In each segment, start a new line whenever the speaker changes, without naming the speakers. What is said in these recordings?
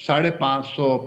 550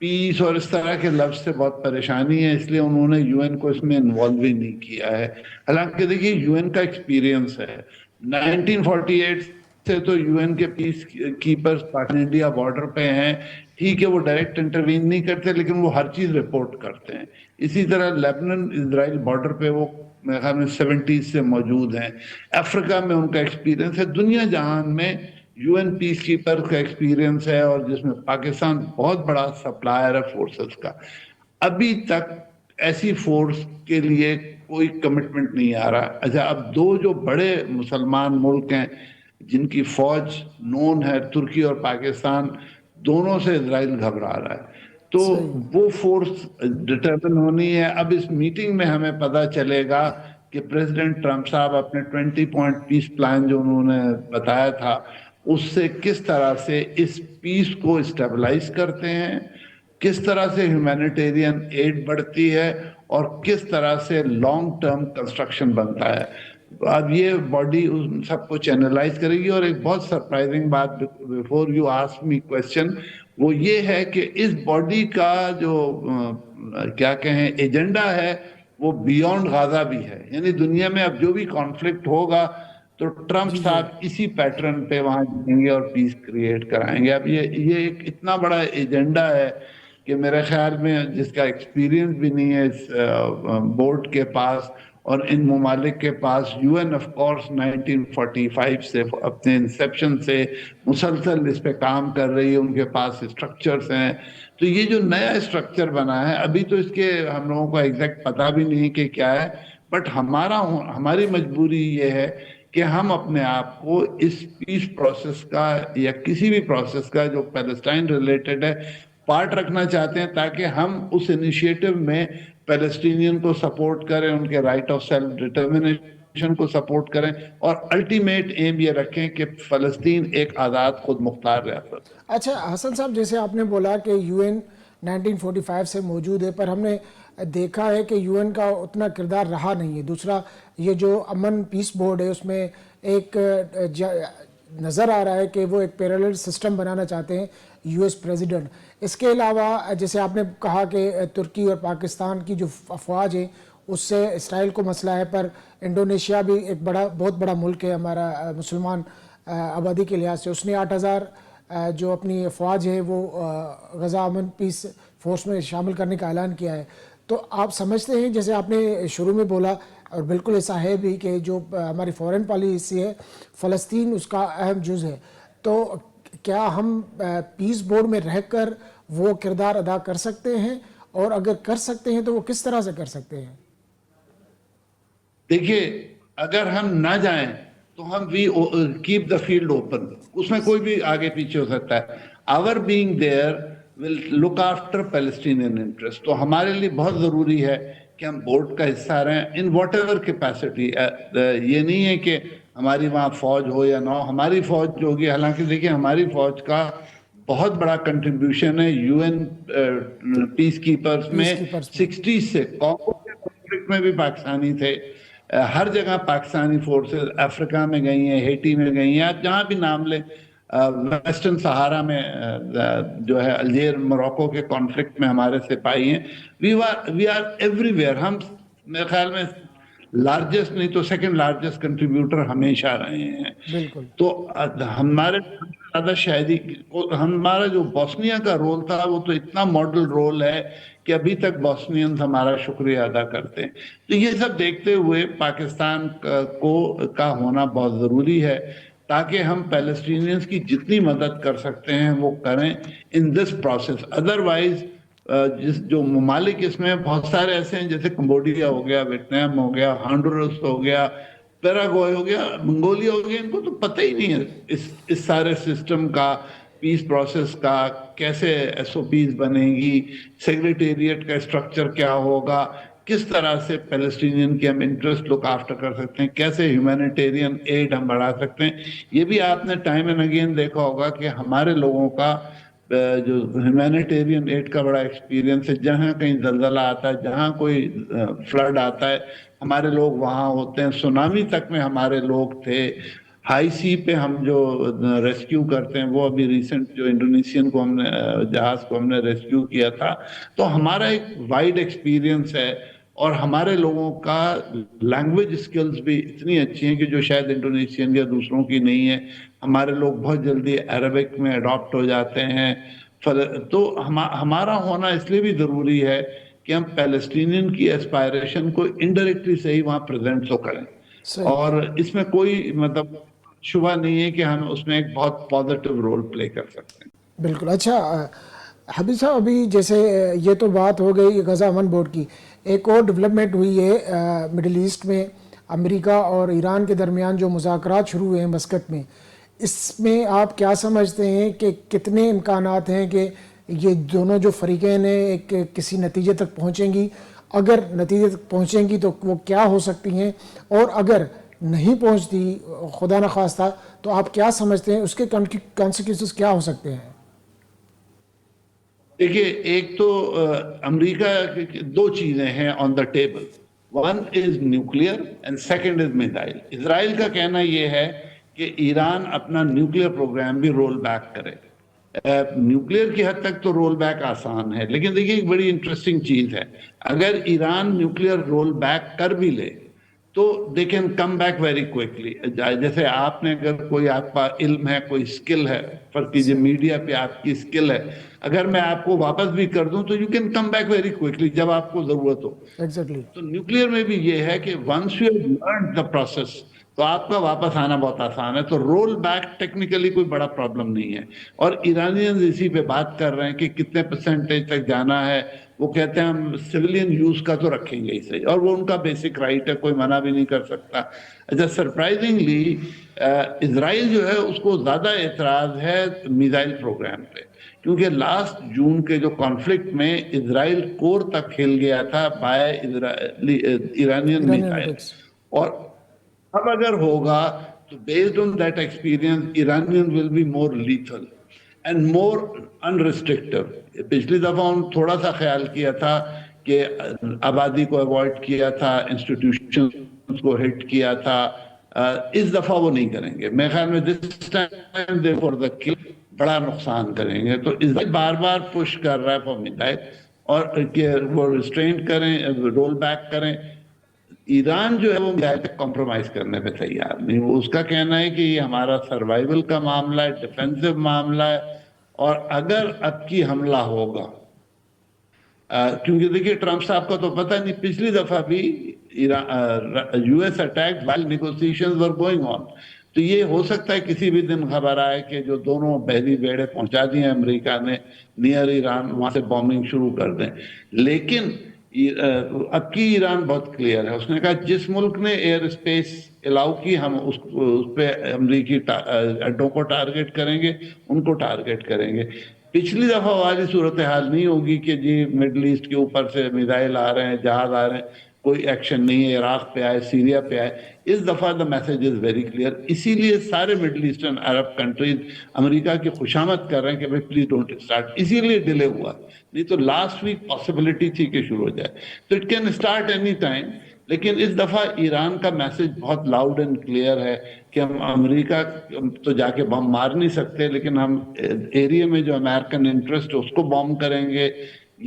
پیس اور اس طرح کے لفظ سے بہت پریشانی ہے، اس لیے انہوں نے یو این کو اس میں انوالو ہی نہیں کیا ہے. حالانکہ دیکھیے یو این کا ایکسپیرینس ہے، 1948 سے تو یو این کے پیس کیپرز پاکستان انڈیا بارڈر پہ ہیں. ٹھیک ہے وہ ڈائریکٹ انٹروین نہیں کرتے لیکن وہ ہر چیز رپورٹ کرتے ہیں. اسی طرح لیبنان اسرائیل بارڈر پہ وہ میرے خیال میں 70s سے موجود ہیں. افریقہ میں ان کا ایکسپیرینس ہے. دنیا جہان میں یو این پیس کیپر کا ایکسپیرینس ہے، اور جس میں پاکستان بہت بڑا سپلائر ہے فورسز کا. ابھی تک ایسی فورس کے لیے کوئی کمٹمنٹ نہیں آ رہا. اچھا اب دو جو بڑے مسلمان ملک ہیں جن کی فوج نون ہے، ترکی اور پاکستان، دونوں سے اسرائیل گھبرا رہا ہے. تو
صحیح.
وہ فورس ڈٹرمن ہونی ہے. اب اس میٹنگ میں ہمیں پتہ چلے گا کہ پریزیڈنٹ ٹرمپ صاحب اپنے 20 پوائنٹ پیس پلان جو انہوں نے بتایا تھا اس سے کس طرح سے اس پیس کو اسٹیبلائز کرتے ہیں، کس طرح سے ہیومینیٹیرین ایڈ بڑھتی ہے، اور کس طرح سے لانگ ٹرم کنسٹرکشن بنتا ہے. اب یہ باڈی ان سب کو چینلائز کرے گی. اور ایک بہت سرپرائزنگ بات before you ask me question وہ یہ ہے کہ اس باڈی کا جو کیا کہیں ایجنڈا ہے وہ بیونڈ غازہ بھی ہے. یعنی دنیا میں اب جو بھی کانفلکٹ ہوگا تو ٹرمپ
جی جی
صاحب اسی پیٹرن پہ وہاں جائیں گے اور پیس کریٹ کرائیں گے. اب یہ ایک اتنا بڑا ایجنڈا ہے کہ میرے خیال میں جس کا ایکسپیرینس بھی نہیں ہے اس بورڈ کے پاس اور ان ممالک کے پاس. یو این آف کورس 1945 سے اپنے انسیپشن سے مسلسل اس پہ کام کر رہی ہے، ان کے پاس اسٹرکچرز ہیں. تو یہ جو نیا اسٹرکچر بنا ہے ابھی تو اس کے ہم لوگوں کو ایگزیکٹ پتہ بھی نہیں کہ کیا ہے، بٹ ہماری مجبوری یہ ہے کہ ہم اپنے آپ کو اس پیس پروسیس کا یا کسی بھی پروسیس کا جو پیلسٹائن ریلیٹڈ ہے پارٹ رکھنا چاہتے ہیں، تاکہ ہم اس انیشیٹو میں پیلسٹینین کو سپورٹ کریں، ان کے رائٹ آف سیلف ڈٹرمنیشن کو سپورٹ کریں، اور الٹیمیٹ ایم یہ رکھیں کہ فلسطین ایک آزاد خود مختار ریاست.
اچھا حسن صاحب، جیسے آپ نے بولا کہ یو این 1945 سے موجود ہے، پر ہم نے دیکھا ہے کہ یو این کا اتنا کردار رہا نہیں ہے. دوسرا یہ جو امن پیس بورڈ ہے اس میں ایک نظر آ رہا ہے کہ وہ ایک پیرالل سسٹم بنانا چاہتے ہیں یو ایس پریزیڈنٹ. اس کے علاوہ جیسے آپ نے کہا کہ ترکی اور پاکستان کی جو افواج ہے اس سے اسرائیل کو مسئلہ ہے، پر انڈونیشیا بھی ایک بہت بڑا ملک ہے ہمارا مسلمان آبادی کے لحاظ سے. اس نے 8,000 جو اپنی افواج ہے وہ غزہ امن پیس فورس میں شامل کرنے کا اعلان کیا ہے. تو آپ سمجھتے ہیں جیسے آپ نے شروع میں بولا اور بالکل ایسا ہے بھی کہ جو ہماری فورن پالیسی ہے فلسطین اس کا اہم جز ہے، تو کیا ہم پیس بورڈ میں رہ کر وہ کردار ادا کر سکتے ہیں، اور اگر کر سکتے ہیں تو وہ کس طرح سے کر سکتے ہیں؟
دیکھیے اگر ہم نہ جائیں تو ہم we keep the field open, اس میں کوئی بھی آگے پیچھے ہو سکتا ہے. Our being there will look after Palestinian interest. تو ہمارے لیے بہت ضروری ہے کہ ہم بورڈ کا حصہ رہیں ان واٹ ایور کیپیسٹی. یہ نہیں ہے کہ ہماری وہاں فوج ہو یا نہ ہو، ہماری فوج جو ہوگی. حالانکہ دیکھیں ہماری فوج کا بہت بڑا کنٹریبیوشن ہے یو این پیس کیپرز
پیس
میں.
کیپرز میں
60 سے کانگو کے کنفلکٹ میں بھی پاکستانی تھے. ہر جگہ پاکستانی فورسز افریقہ میں گئی ہیں، ہیٹی میں گئی ہیں، آپ جہاں بھی نام لیں. ویسٹرن سہارا میں جو ہے الجیر موروکو کے کانفلکٹ میں ہمارے سپاہی ہیں. We are everywhere. ہم میرے خیال میں لارجسٹ نہیں تو سیکنڈ لارجسٹ کنٹریبیوٹر ہمیشہ رہے ہیں.
بالکل.
تو ہمارے زیادہ شاید ہمارا جو بوسنیا کا رول تھا وہ تو اتنا ماڈل رول ہے کہ ابھی تک بوسنینز ہمارا شکریہ ادا کرتے ہیں. تو یہ سب دیکھتے ہوئے پاکستان کا ہونا بہت ضروری ہے تاکہ ہم پیلسٹینینز کی جتنی مدد کر سکتے ہیں وہ کریں ان دس پروسیس. ادروائز جو ممالک اس میں بہت سارے ایسے ہیں جیسے کمبوڈیا ہو گیا، ویتنام ہو گیا، ہانڈورس ہو گیا، پیراگوئے ہو گیا، منگولیا ہو گیا، ان کو تو پتہ ہی نہیں ہے اس سارے سسٹم کا، پیس پروسیس کا کیسے ایس او پیز بنے گی، سیکریٹریٹ کا اسٹرکچر کیا ہوگا، کس طرح سے پیلسٹینین کے ہم انٹرسٹ لک آفٹر کر سکتے ہیں، کیسے ہیومینیٹیرین ایڈ ہم بڑھا سکتے ہیں. یہ بھی آپ نے ٹائم اینڈ اگین دیکھا ہوگا کہ ہمارے لوگوں کا جو ہیومینیٹیرین ایڈ کا بڑا ایکسپیرینس ہے. جہاں کہیں زلزلہ آتا ہے، جہاں کوئی فلڈ آتا ہے، ہمارے لوگ وہاں ہوتے ہیں. سونامی تک میں ہمارے لوگ تھے. ہائی سی پہ ہم جو ریسکیو کرتے ہیں، وہ ابھی ریسنٹ جو انڈونیشین کو ہم نے جہاز کو ہم نے ریسکیو کیا تھا، تو ہمارا ایک وائڈ ایکسپیرینس ہے، اور ہمارے لوگوں کا لینگویج اسکلز بھی اتنی اچھی ہیں کہ جو شاید انڈونیشین یا دوسروں کی نہیں ہے. ہمارے لوگ بہت جلدی عربک میں اڈاپٹ ہو جاتے ہیں. تو ہمارا ہونا اس لیے بھی ضروری ہے کہ ہم پیلسٹینین کی اسپائریشن کو انڈائریکٹلی صحیح وہاں پریزنٹ تو کریں،
صحیح.
اور اس میں کوئی مطلب شبہ نہیں ہے کہ ہم اس میں ایک بہت پازیٹیو رول پلے کر سکتے ہیں.
بالکل. اچھا حبیب صاحب، ابھی جیسے یہ تو بات ہو گئی غزہ امن بورڈ کی، ایک اور ڈیولپمنٹ ہوئی ہے مڈل ایسٹ میں امریکہ اور ایران کے درمیان جو مذاکرات شروع ہوئے ہیں مسقط میں. اس میں آپ کیا سمجھتے ہیں کہ کتنے امکانات ہیں کہ یہ دونوں جو فریقین ہیں ایک کسی نتیجے تک پہنچیں گی؟ اگر نتیجے تک پہنچیں گی تو وہ کیا ہو سکتی ہیں، اور اگر نہیں پہنچتی خدا نخواستہ تو آپ کیا سمجھتے ہیں اس کے کانسیکوینسز کیا ہو سکتے ہیں؟
دیکھیے، ایک تو امریکہ کی دو چیزیں ہیں on the table. One is nuclear and second is missile. Israel کا کہنا یہ ہے کہ ایران اپنا نیوکلیئر پروگرام بھی رول بیک کرے. نیوکلیئر کی حد تک تو رول بیک آسان ہے، لیکن دیکھیے ایک بڑی انٹرسٹنگ چیز ہے، اگر ایران نیوکلیئر رول بیک کر بھی لے تو they can come back very quickly. جیسے آپ نے اگر کوئی آپ کا علم ہے، کوئی اسکل ہے، فرض کیجیے میڈیا پہ آپ کی اسکل ہے، اگر میں آپ کو واپس بھی کر دوں تو you can come back very quickly جب آپ کو ضرورت ہو.
ایگزیکٹلی.
تو نیوکلیئر میں بھی یہ ہے کہ once you have learned the process تو آپ کا واپس آنا بہت آسان ہے. تو رول بیک ٹیکنیکلی کوئی بڑا پرابلم نہیں ہے. اور ایرانیز اسی پہ بات کر رہے ہیں کہ کتنے پرسنٹیج تک جانا ہے. وہ کہتے ہیں ہم سویلین یوز کا تو رکھیں گے اسے، اور وہ ان کا بیسک رائٹ ہے، کوئی منع بھی نہیں کر سکتا. اچھا، سرپرائزنگلی اسرائیل جو ہے اس کو زیادہ اعتراض ہے میزائل پروگرام پہ، کیونکہ لاسٹ جون کے جو کانفلکٹ میں اسرائیل کور تک ہل گیا تھا بائے ایرانین میزائل. اور اب اگر ہوگا تو based on that experience Iranian will be more lethal and more unrestrictive. پچھلی دفعہ انہوں تھوڑا سا خیال کیا تھا کہ آبادی کو اوائڈ کیا تھا، انسٹیٹیوشنز کو ہٹ کیا تھا. اس دفعہ وہ نہیں کریں گے میرے خیال میں. This time they for the کل بڑا نقصان کریں گے. تو اسرائیل بار بار پش کر رہا ہے فار میزائل، اور کہ وہ ریسٹرین کریں، رول بیک کریں. ایران جو ہے وہ میزائل پہ کمپرومائز کرنے پہ تیار نہیں. وہ اس کا کہنا ہے کہ یہ ہمارا سروائیول کا معاملہ ہے، ڈیفینسو معاملہ ہے، اور اگر اب کی حملہ ہوگا، کیونکہ دیکھیے ٹرمپ صاحب کا تو پتہ نہیں، پچھلی دفعہ بھی U S attack while negotiations were going on. تو یہ ہو سکتا ہے کسی بھی دن خبر آئے کہ جو دونوں بحری بیڑے پہنچا دیے ہیں امریکہ نے نیئر ایران، وہاں سے بومبنگ شروع کر دیں. لیکن اب کی ایران بہت کلیئر ہے. اس نے کہا جس ملک نے ایئر اسپیس الاؤ کی ہم اس پہ امریکی اڈوں کو ٹارگٹ کریں گے، ان کو ٹارگٹ کریں گے. پچھلی دفعہ والی صورتحال نہیں ہوگی کہ جی مڈل ایسٹ کے اوپر سے میزائل آ رہے ہیں، جہاز آ رہے ہیں، کوئی ایکشن نہیں ہے، عراق پہ آئے، سیریا پہ آئے. اس دفعہ the message is very clear. اسی لیے سارے مڈل ایسٹرن عرب کنٹریز امریکہ کی خوشامد کر رہے ہیں کہ بھائی پلیز ڈونٹ اسٹارٹ. اسی لیے ڈیلے ہوا، نہیں تو لاسٹ ویک پاسبلٹی تھی کہ شروع ہو جائے. تو it can start any time. لیکن اس دفعہ ایران کا میسج بہت لاؤڈ اینڈ کلیئر ہے کہ ہم امریکہ تو جا کے بم مار نہیں سکتے، لیکن ہم ایریا میں جو امریکن انٹرسٹ ہے اس کو بام کریں گے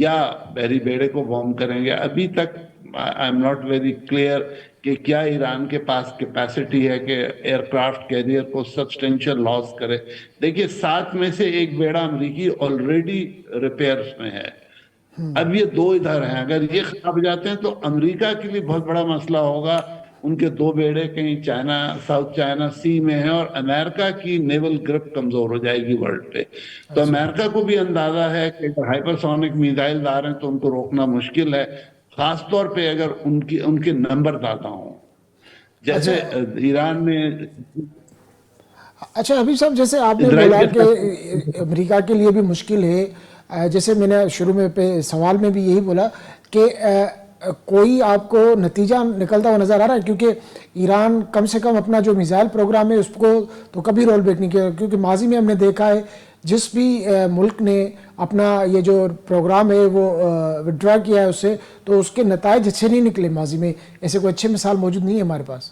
یا بحری بیڑے کو بام کریں گے. ابھی تک I am not very clear کہ کیا ایران کے پاس کیپیسٹی ہے کہ ایئر کرافٹ کیریئر کو سبسٹینشل لاس کرے. دیکھیے 7 میں سے 1 بیڑا امریکی آلریڈی ریپیئرز میں ہے. اب یہ 2 ادھر ہیں، اگر یہ خراب ہو جاتے ہیں تو امریکہ کے لیے بہت بڑا مسئلہ ہوگا. ان کے 2 بیڑے کہیں چائنا، ساؤتھ چائنا سی میں ہیں، اور امریکہ کی نیول گرپ کمزور ہو جائے گی ورلڈ پہ. تو امریکہ کو بھی اندازہ ہے کہ اگر ہائپرسونک میزائل آ رہے ہیں تو ان کو روکنا مشکل ہے، خاص طور پہ اگر ان کے نمبر زیادہ ہوں، جیسے ایران نے.
اچھا حبیب صاحب، جیسے آپ نے بولا کہ امریکہ کے لیے بھی مشکل ہے، جیسے میں نے شروع میں سوال میں بھی یہی بولا کہ کوئی آپ کو نتیجہ نکلتا ہوا نظر آ رہا ہے؟ کیونکہ ایران کم سے کم اپنا جو میزائل پروگرام ہے اس کو تو کبھی رول بیک نہیں کیا، کیونکہ ماضی میں ہم نے دیکھا ہے جس بھی ملک نے اپنا یہ جو پروگرام ہے وہ وڈرا کیا ہے اس سے، تو اس کے نتائج اچھے نہیں نکلے. ماضی میں ایسے کوئی اچھے مثال موجود نہیں ہے ہمارے پاس.